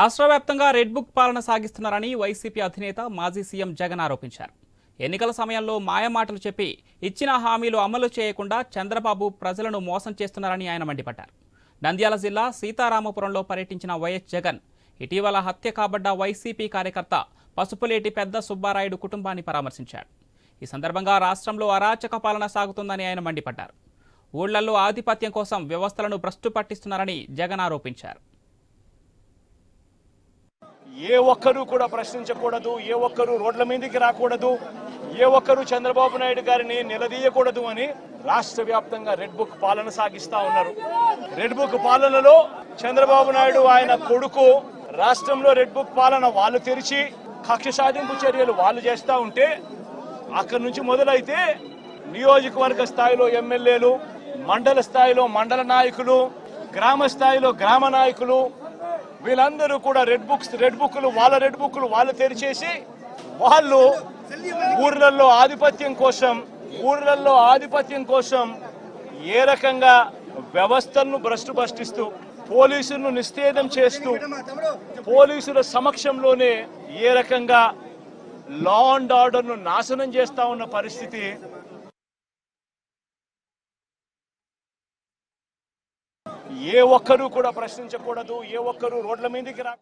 రాష్ట్ర వ్యాప్తంగా red book పాలన సాగిస్తున్నారని వైసీపీ అధినేత మాజీ సీఎం జగన్ ఆరోపించారు. ఎన్నికల సమయంలో మాయమాటలు చెప్పి ఇచ్చిన హామీలు అమలు చేయకుండా చంద్రబాబు ప్రజలను మోసం చేస్తున్నారని ఆయన మండిపడ్డారు. నంద్యాల జిల్లా సీతారామపురంలో పర్యటించిన వైఎస్ జగన్ ఇటీవల హత్య కాబడ్డ వైసీపీ కార్యకర్త పసుపులేటి పెద్ద సుబ్బారాయుడు కుటుంబాన్ని పరామర్శించారు. ఈ సందర్భంగా రాష్ట్రంలో అరాచక పాలన సాగుతుందని ఆయన మండిపడ్డారు. ఊళ్లలో ఆధిపత్యం కోసం వ్యవస్థలను భ్రష్టు పట్టిస్తున్నారని జగన్ ఆరోపించారు. ఏ ఒక్కరూ కూడా ప్రశ్నించకూడదు, ఏ ఒక్కరూ రోడ్ల మీదకి రాకూడదు, ఏ ఒక్కరూ చంద్రబాబు నాయుడు గారిని నిలదీయకూడదు అని రాష్ట్ర వ్యాప్తంగా రెడ్ బుక్ పాలన సాగిస్తా ఉన్నారు. రెడ్ బుక్ పాలనలో చంద్రబాబు నాయుడు ఆయన కొడుకు రాష్ట్రంలో రెడ్ బుక్ పాలన వాళ్ళు తెరిచి కక్ష సాధింపు చర్యలు వాళ్ళు చేస్తా ఉంటే అక్కడి నుంచి మొదలైతే నియోజకవర్గ స్థాయిలో ఎమ్మెల్యేలు, మండల స్థాయిలో మండల నాయకులు, గ్రామ స్థాయిలో గ్రామ నాయకులు వీళ్ళందరూ కూడా రెడ్ బుక్లు వాళ్ళు తెరిచేసి వాళ్ళు ఊర్లలో ఆధిపత్యం కోసం ఏ రకంగా వ్యవస్థలను భ్రష్టిస్తూ పోలీసులను నిస్తేదం చేస్తూ పోలీసుల సమక్షంలోనే ఏ రకంగా లా అండ్ ఆర్డర్ను నాశనం చేస్తా ఉన్న పరిస్థితి ఏ ఒక్కరూ కూడా ప్రశ్నించకూడదు, ఏ ఒక్కరూ రోడ్ల మీదకి రా